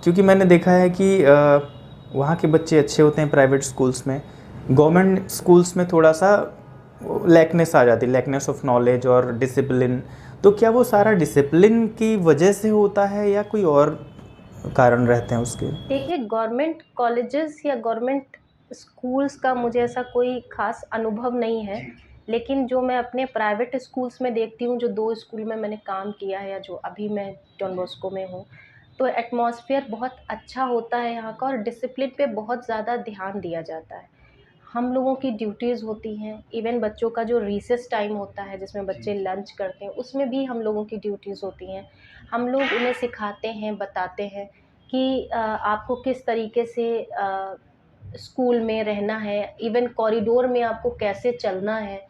क्योंकि मैंने देखा है कि वहाँ के बच्चे अच्छे होते हैं प्राइवेट स्कूल्स में, गवर्नमेंट स्कूल्स में थोड़ा सा लैकनेस आ जाती है, लैकनेस ऑफ नॉलेज और डिसिप्लिन। तो क्या वो सारा डिसिप्लिन की वजह से होता है या कोई और कारण रहते हैं उसके? देखिए, गवर्नमेंट कॉलेजेस या गवर्नमेंट स्कूल्स का मुझे ऐसा कोई ख़ास अनुभव नहीं है, लेकिन जो मैं अपने प्राइवेट स्कूल्स में देखती हूँ, जो 2 स्कूल में मैंने काम किया है, या जो अभी मैं डॉन बॉस्को में हूँ, तो एटमॉस्फेयर बहुत अच्छा होता है यहाँ का, और डिसिप्लिन पे बहुत ज़्यादा ध्यान दिया जाता है। हम लोगों की ड्यूटीज़ होती हैं, इवन बच्चों का जो रिसेस टाइम होता है जिसमें बच्चे लंच करते हैं, उसमें भी हम लोगों की ड्यूटीज़ होती हैं। हम लोग उन्हें सिखाते हैं, बताते हैं कि आपको किस तरीके से स्कूल में रहना है, इवन कॉरिडोर में आपको कैसे चलना है,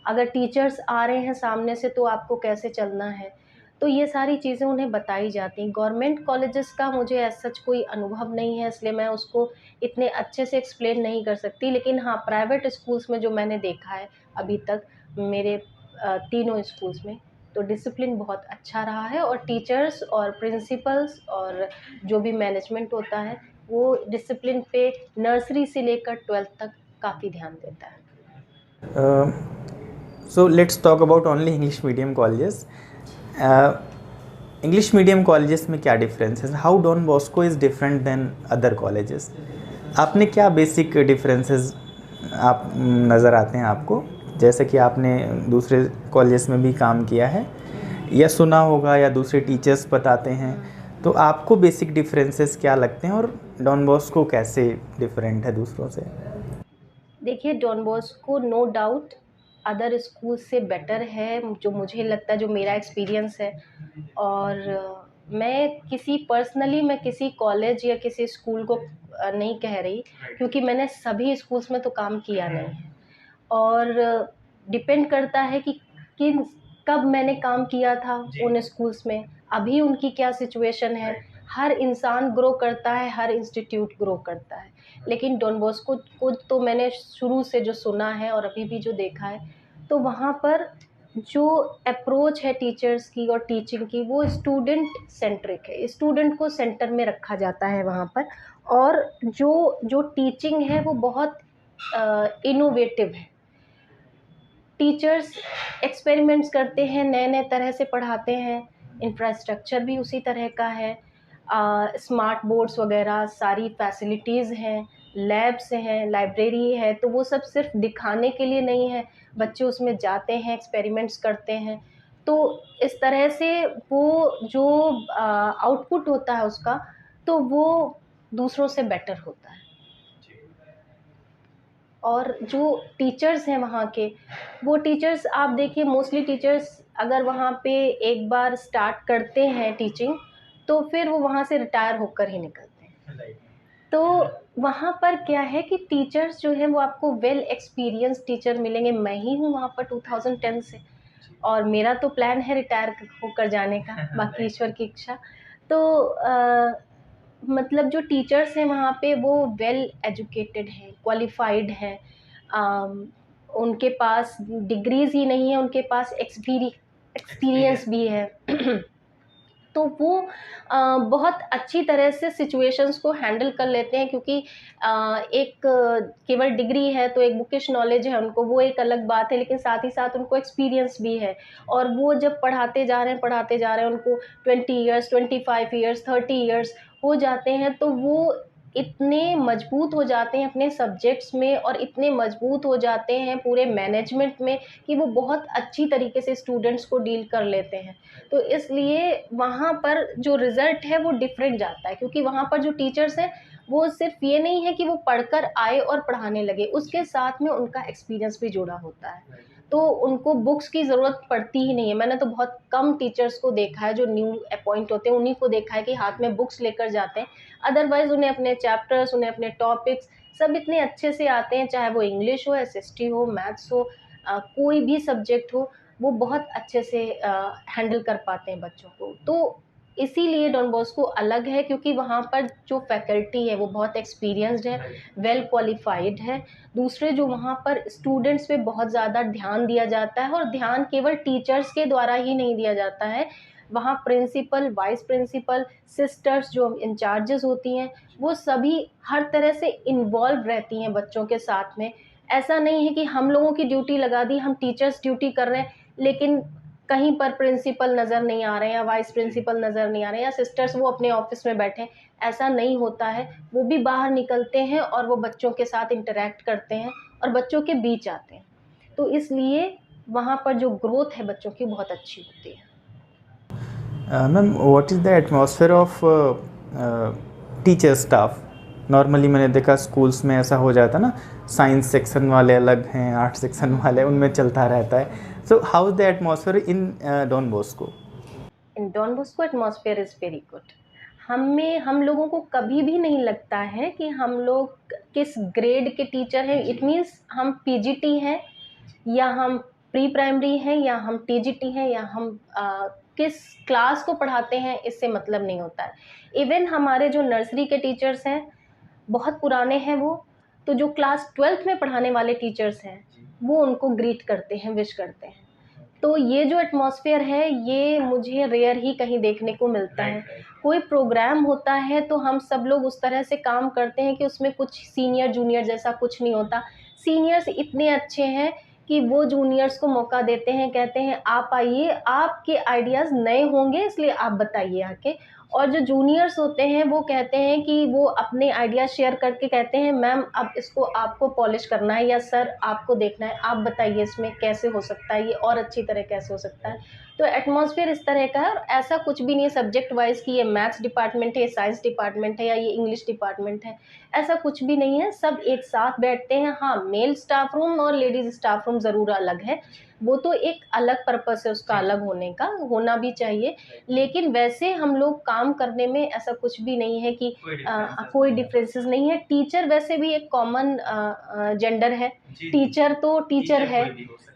अगर टीचर्स आ रहे हैं सामने से तो आपको कैसे चलना है। तो ये सारी चीज़ें उन्हें बताई जाती हैं। गवर्नमेंट कॉलेजेस का मुझे एज़ सच कोई अनुभव नहीं है, इसलिए मैं उसको इतने अच्छे से एक्सप्लेन नहीं कर सकती। लेकिन हाँ, प्राइवेट स्कूल्स में जो मैंने देखा है अभी तक मेरे तीनों स्कूल्स में, तो डिसिप्लिन बहुत अच्छा रहा है और टीचर्स और प्रिंसिपल्स और जो भी मैनेजमेंट होता है, वो डिसिप्लिन पे नर्सरी से लेकर 12th तक काफ़ी ध्यान देता है। So let's talk about only English medium colleges. English medium colleges में क्या difference है? How Don Bosco is different than other colleges? आपने क्या basic differences आप नज़र आते हैं आपको, जैसे कि आपने दूसरे कॉलेजेस में भी काम किया है या सुना होगा या दूसरे टीचर्स बताते हैं, तो आपको बेसिक डिफरेंसेस क्या लगते हैं और डॉन बॉस्को कैसे डिफरेंट है दूसरों से? देखिए, Don Bosco no doubt other school से बेटर है, जो मुझे लगता है, जो मेरा एक्सपीरियंस है। और मैं किसी कॉलेज या किसी स्कूल को नहीं कह रही, क्योंकि मैंने सभी स्कूल्स में तो काम किया नहीं है। और डिपेंड करता है कि किन कब मैंने काम किया था उन स्कूल्स में, अभी उनकी क्या सिचुएशन है। हर इंसान ग्रो करता है, हर इंस्टीट्यूट ग्रो करता है। लेकिन डॉन बॉस्को को तो मैंने शुरू से जो सुना है और अभी भी जो देखा है, तो वहाँ पर जो अप्रोच है टीचर्स की और टीचिंग की, वो स्टूडेंट सेंट्रिक है। स्टूडेंट को सेंटर में रखा जाता है वहाँ पर। और जो जो टीचिंग है वो बहुत इनोवेटिव है। टीचर्स एक्सपेरिमेंट्स करते हैं, नए-नए तरह से पढ़ाते हैं, इंफ्रास्ट्रक्चर भी उसी तरह का है। स्मार्ट बोर्ड्स वगैरह सारी फैसिलिटीज़ हैं, लैब्स हैं, लाइब्रेरी है, तो वो सब सिर्फ दिखाने के लिए नहीं है, बच्चे उसमें जाते हैं, एक्सपेरिमेंट्स करते हैं। तो इस तरह से वो जो आउटपुट होता है उसका, तो वो दूसरों से बेटर होता है। और जो टीचर्स हैं वहाँ के, वो टीचर्स आप देखिए, मोस्टली टीचर्स अगर वहाँ पे एक बार स्टार्ट करते हैं टीचिंग, तो फिर वो वहाँ से रिटायर होकर ही निकलते हैं। तो वहाँ पर क्या है कि टीचर्स जो हैं वो आपको वेल एक्सपीरियंस टीचर मिलेंगे। मैं ही हूँ वहाँ पर 2010 से, और मेरा तो प्लान है रिटायर होकर जाने का, बाकी ईश्वर की इच्छा। तो मतलब जो टीचर्स हैं वहाँ पे वो वेल एजुकेटेड हैं, क्वालिफाइड हैं। उनके पास डिग्रीज़ ही नहीं है, उनके पास एक्सपीरियंस भी है। तो वो बहुत अच्छी तरह से सिचुएशंस को हैंडल कर लेते हैं, क्योंकि एक केवल डिग्री है तो एक बुकिश नॉलेज है उनको, वो एक अलग बात है, लेकिन साथ ही साथ उनको एक्सपीरियंस भी है। और वो जब पढ़ाते जा रहे हैं उनको 20 इयर्स, 25 इयर्स, 30 इयर्स हो जाते हैं, तो वो इतने मजबूत हो जाते हैं अपने सब्जेक्ट्स में और इतने मजबूत हो जाते हैं पूरे मैनेजमेंट में, कि वो बहुत अच्छी तरीके से स्टूडेंट्स को डील कर लेते हैं। तो इसलिए वहाँ पर जो रिज़ल्ट है वो डिफरेंट जाता है, क्योंकि वहाँ पर जो टीचर्स हैं वो सिर्फ ये नहीं है कि वो पढ़कर आए और पढ़ाने लगे, उसके साथ में उनका एक्सपीरियंस भी जुड़ा होता है। तो उनको बुक्स की ज़रूरत पड़ती ही नहीं है। मैंने तो बहुत कम टीचर्स को देखा है जो न्यू अपॉइंट होते हैं, उन्हीं को देखा है कि हाथ में बुक्स लेकर जाते हैं। अदरवाइज़ उन्हें अपने चैप्टर्स, उन्हें अपने टॉपिक्स सब इतने अच्छे से आते हैं, चाहे वो इंग्लिश हो, एसएसटी हो, मैथ्स हो, कोई भी सब्जेक्ट हो, वो बहुत अच्छे से हैंडल कर पाते हैं बच्चों को। तो इसीलिए डॉन बॉस्को अलग है, क्योंकि वहाँ पर जो फैकल्टी है वो बहुत एक्सपीरियंस्ड है, वेल क्वालिफाइड है। दूसरे जो वहाँ पर स्टूडेंट्स पे बहुत ज़्यादा ध्यान दिया जाता है, और ध्यान केवल टीचर्स के द्वारा ही नहीं दिया जाता है। वहाँ प्रिंसिपल, वाइस प्रिंसिपल, सिस्टर्स जो इंचार्जेस होती हैं, वो सभी हर तरह से इन्वॉल्व रहती हैं बच्चों के साथ में। ऐसा नहीं है कि हम लोगों की ड्यूटी लगा दी, हम टीचर्स ड्यूटी कर रहे हैं, लेकिन कहीं पर प्रिंसिपल नज़र नहीं आ रहे हैं या वाइस प्रिंसिपल नज़र नहीं आ रहे हैं या सिस्टर्स वो अपने ऑफिस में बैठे हैं, ऐसा नहीं होता है। वो भी बाहर निकलते हैं और वो बच्चों के साथ इंटरैक्ट करते हैं और बच्चों के बीच आते हैं। तो इसलिए वहाँ पर जो ग्रोथ है बच्चों की बहुत अच्छी होती है। Ma'am, what is the atmosphere of teacher staff? Normally मैंने देखा स्कूल्स में ऐसा हो जाता ना, साइंस सेक्शन वाले अलग हैं, आर्ट सेक्शन वाले, उनमें चलता रहता है। So how is the atmosphere in Don Bosco? In Don Bosco atmosphere is very good. हम लोगों को कभी भी नहीं लगता है कि हम लोग किस ग्रेड के टीचर हैं। इट मीन्स हम पीजीटी हैं या हम प्री प्राइमरी हैं या हम टीजीटी हैं या हम किस क्लास को पढ़ाते हैं, इससे मतलब नहीं होता है। इवन हमारे जो नर्सरी के टीचर्स हैं बहुत पुराने हैं वो, तो जो क्लास 12th में पढ़ाने वाले टीचर्स हैं वो उनको ग्रीट करते हैं, विश करते हैं। तो ये जो एटमॉस्फेयर है ये मुझे रेयर ही कहीं देखने को मिलता है। कोई प्रोग्राम होता है तो हम सब लोग उस तरह से काम करते हैं कि उसमें कुछ सीनियर जूनियर जैसा कुछ नहीं होता। सीनियर्स इतने अच्छे हैं कि वो जूनियर्स को मौका देते हैं, कहते हैं आप आइए, आपके आइडियाज़ नए होंगे इसलिए आप बताइए आके। और जो जूनियर्स होते हैं वो कहते हैं कि वो अपने आइडिया शेयर करके कहते हैं मैम अब इसको आपको पॉलिश करना है या सर आपको देखना है, आप बताइए इसमें कैसे हो सकता है, ये और अच्छी तरह कैसे हो सकता है। तो एटमॉस्फेयर इस तरह का है और ऐसा कुछ भी नहीं है सब्जेक्ट वाइज कि ये मैथ्स डिपार्टमेंट है, साइंस डिपार्टमेंट है या ये इंग्लिश डिपार्टमेंट है, ऐसा कुछ भी नहीं है। सब एक साथ बैठते हैं। हाँ, मेल स्टाफ रूम और लेडीज़ स्टाफ रूम ज़रूर अलग है, वो तो एक अलग पर्पस है उसका, अलग होने का, होना भी चाहिए। लेकिन वैसे हम लोग काम करने में ऐसा कुछ भी नहीं है कि कोई डिफरेंसेस नहीं है। टीचर वैसे भी एक कॉमन जेंडर है, टीचर तो टीचर है,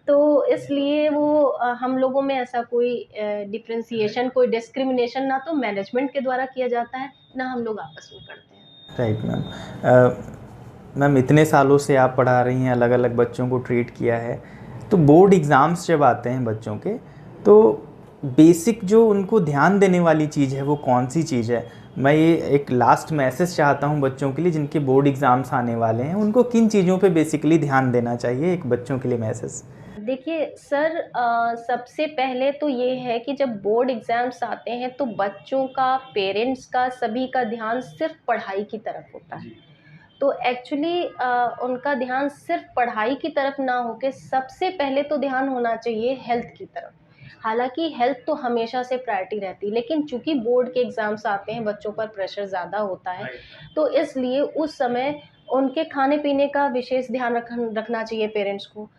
तो इसलिए वो हम लोगों में ऐसा कोई डिफरेंशिएशन, कोई डिस्क्रिमिनेशन ना तो मैनेजमेंट के द्वारा किया जाता है, ना हम लोग आपस में करते हैं। Right ma'am. मैम इतने सालों से आप पढ़ा रही हैं, अलग अलग बच्चों को ट्रीट किया है, तो बोर्ड एग्ज़ाम्स जब आते हैं बच्चों के, तो बेसिक जो उनको ध्यान देने वाली चीज़ है वो कौन सी चीज़ है? मैं ये एक लास्ट मैसेज चाहता हूँ बच्चों के लिए जिनके बोर्ड एग्ज़ाम्स आने वाले हैं, उनको किन चीज़ों पे बेसिकली ध्यान देना चाहिए, एक बच्चों के लिए मैसेज? देखिए सर, सबसे पहले तो ये है कि जब बोर्ड एग्ज़ाम्स आते हैं तो बच्चों का, पेरेंट्स का, सभी का ध्यान सिर्फ पढ़ाई की तरफ होता है। तो एक्चुअली उनका ध्यान सिर्फ पढ़ाई की तरफ ना होके सबसे पहले तो ध्यान होना चाहिए हेल्थ की तरफ। हालांकि हेल्थ तो हमेशा से प्रायोरिटी रहती है, लेकिन चूंकि बोर्ड के एग्ज़ाम्स आते हैं बच्चों पर प्रेशर ज़्यादा होता है, तो इसलिए उस समय उनके खाने पीने का विशेष ध्यान रखना चाहिए पेरेंट्स को।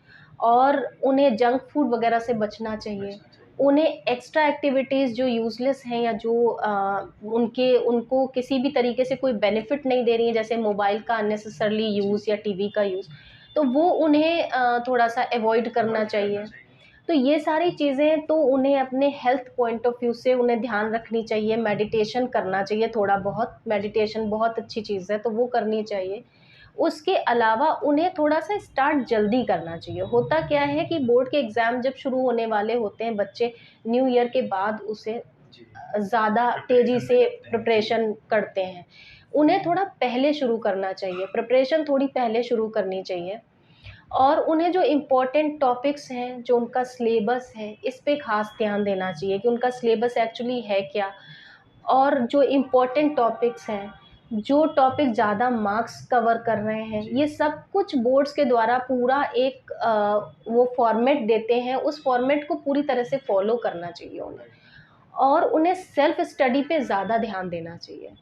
और उन्हें जंक फूड वगैरह से बचना चाहिए। उन्हें एक्स्ट्रा एक्टिविटीज़ जो यूज़लेस हैं या जो उनको किसी भी तरीके से कोई बेनिफिट नहीं दे रही हैं, जैसे मोबाइल का अननेसेसरली यूज़ या टीवी का यूज़, तो वो उन्हें थोड़ा-सा अवॉइड करना चाहिए। तो ये सारी चीज़ें तो उन्हें अपने हेल्थ पॉइंट ऑफ व्यू से उन्हें ध्यान रखनी चाहिए। मेडिटेशन करना चाहिए थोड़ा बहुत, मेडिटेशन बहुत अच्छी चीज़ है, तो वो करनी चाहिए। उसके अलावा उन्हें थोड़ा-सा स्टार्ट जल्दी करना चाहिए। होता क्या है कि बोर्ड के एग्ज़ाम जब शुरू होने वाले होते हैं, बच्चे न्यू ईयर के बाद उसे ज़्यादा तेज़ी से प्रिपरेशन करते हैं। उन्हें थोड़ा पहले शुरू करना चाहिए, प्रिपरेशन थोड़ी पहले शुरू करनी चाहिए। और उन्हें जो इम्पोर्टेंट टॉपिक्स हैं, जो उनका सिलेबस है, इस पे ख़ास ध्यान देना चाहिए कि उनका सिलेबस एक्चुअली है क्या? और जो इम्पोर्टेंट टॉपिक्स हैं, जो टॉपिक ज़्यादा मार्क्स कवर कर रहे हैं, ये सब कुछ बोर्ड्स के द्वारा पूरा एक वो फॉर्मेट देते हैं, उस फॉर्मेट को पूरी तरह से फ़ॉलो करना चाहिए उन्हें। और उन्हें सेल्फ स्टडी पे ज़्यादा ध्यान देना चाहिए।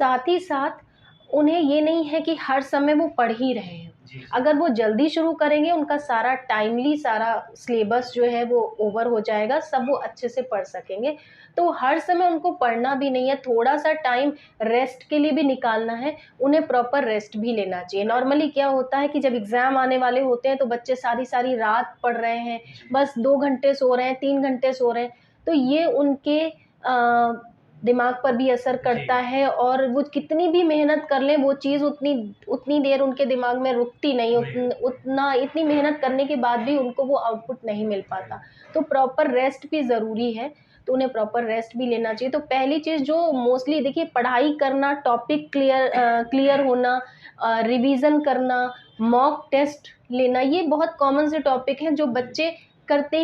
साथ ही साथ उन्हें ये नहीं है कि हर समय वो पढ़ ही रहे हैं। अगर वो जल्दी शुरू करेंगे, उनका सारा टाइमली सारा सिलेबस जो है वो ओवर हो जाएगा, सब वो अच्छे से पढ़ सकेंगे। तो हर समय उनको पढ़ना भी नहीं है, थोड़ा-सा टाइम रेस्ट के लिए भी निकालना है, उन्हें प्रॉपर रेस्ट भी लेना चाहिए। नॉर्मली क्या होता है कि जब एग्ज़ाम आने वाले होते हैं तो बच्चे सारी-सारी रात पढ़ रहे हैं, बस 2 घंटे सो रहे हैं, 3 घंटे सो रहे हैं। तो ये उनके दिमाग पर भी असर करता है और वो कितनी भी मेहनत कर लें, वो चीज़ उतनी उतनी देर उनके दिमाग में रुकती नहीं, उतना इतनी मेहनत करने के बाद भी उनको वो आउटपुट नहीं मिल पाता। तो प्रॉपर रेस्ट भी ज़रूरी है, तो उन्हें प्रॉपर रेस्ट भी लेना चाहिए। तो पहली चीज़ जो मोस्टली देखिए, पढ़ाई करना, टॉपिक क्लियर होना, रिवीज़न करना, मॉक टेस्ट लेना, ये बहुत कॉमन से टॉपिक हैं जो बच्चे करते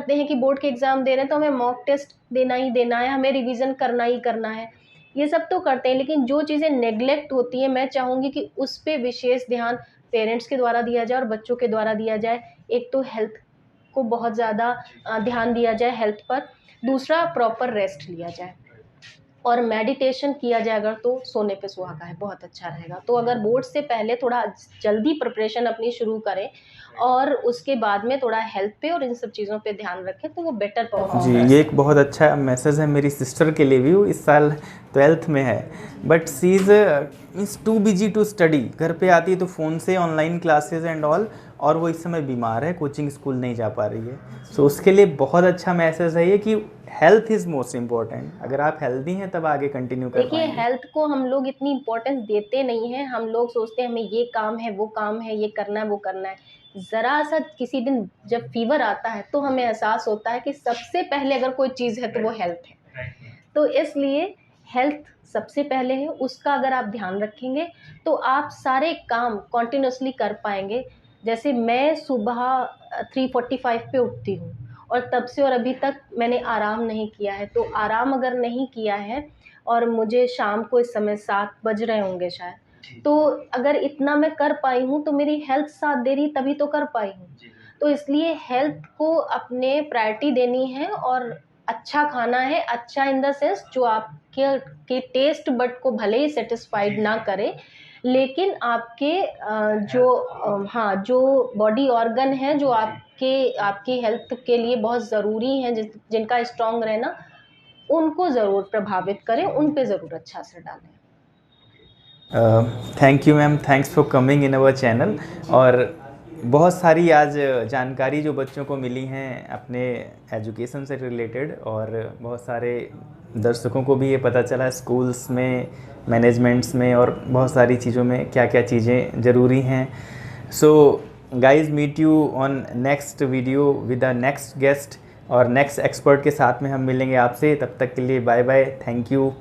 हैं कि बोर्ड के एग्ज़ाम दे रहे हैं तो हमें मॉक टेस्ट देना ही देना है, हमें रिवीजन करना ही करना है। ये सब तो करते हैं, लेकिन जो चीज़ें नेग्लेक्ट होती हैं, मैं चाहूँगी कि उस पे विशेष ध्यान पेरेंट्स के द्वारा दिया जाए और बच्चों के द्वारा दिया जाए। एक तो हेल्थ को बहुत ज़्यादा ध्यान दिया जाए हेल्थ पर, दूसरा प्रॉपर रेस्ट लिया जाए। और मेडिटेशन किया जाए अगर तो सोने पे सुहागा है, बहुत अच्छा रहेगा। तो अगर बोर्ड से पहले थोड़ा जल्दी प्रिपरेशन अपनी शुरू करें और उसके बाद में थोड़ा हेल्थ पे और इन सब चीज़ों पे ध्यान रखें तो वो बेटर परफॉर्म जी, कर ये सकते एक बहुत अच्छा मैसेज है मेरी सिस्टर के लिए भी। वो इस साल 12th में है, but she is means too busy to study. घर पे आती है तो फ़ोन से ऑनलाइन क्लासेस एंड ऑल, और वो इस समय बीमार है, कोचिंग स्कूल नहीं जा पा रही है। सो उसके लिए बहुत अच्छा मैसेज है ये कि हेल्थ इज़ मोस्ट इम्पॉर्टेंट। अगर आप हेल्दी हैं तब आगे कंटिन्यू कर देखिए पाएंगे। हेल्थ को हम लोग इतनी इम्पोर्टेंस देते नहीं हैं। हम लोग सोचते हैं हमें ये काम है, वो काम है, ये करना है, वो करना है। ज़रा सा किसी दिन जब फीवर आता है तो हमें एहसास होता है कि सबसे पहले अगर कोई चीज़ है तो वो हेल्थ है। तो इसलिए हेल्थ सबसे पहले है, उसका अगर आप ध्यान रखेंगे तो आप सारे काम कंटिन्यूअसली कर पाएंगे। जैसे मैं सुबह 3:45 पे उठती हूँ और तब से और अभी तक मैंने आराम नहीं किया है। तो आराम अगर नहीं किया है और मुझे शाम को इस समय 7 बज रहे होंगे शायद, तो अगर इतना मैं कर पाई हूँ तो मेरी हेल्थ साथ दे रही तभी तो कर पाई हूँ। तो इसलिए हेल्थ को अपने प्रायोरिटी देनी है और अच्छा खाना है, अच्छा इन द सेंस जो आपके टेस्ट बड को भले ही सेटिस्फाइड ना करे, लेकिन आपके हाँ, जो बॉडी ऑर्गन है जो आपकी हेल्थ के लिए बहुत ज़रूरी हैं, जिनका स्ट्रॉन्ग रहना, उनको ज़रूर प्रभावित करें, उन पे ज़रूर अच्छा असर डालें। Thank you ma'am, thanks for coming in our channel. और बहुत सारी आज जानकारी जो बच्चों को मिली हैं अपने एजुकेशन से रिलेटेड, और बहुत सारे दर्शकों को भी ये पता चला स्कूल्स में, मैनेजमेंट्स में और बहुत सारी चीज़ों में क्या क्या चीज़ें ज़रूरी हैं। So guys, meet you on next video with the next guest और नेक्स्ट एक्सपर्ट के साथ में हम मिलेंगे आपसे। तब तक के लिए बाय बाय, थैंक यू।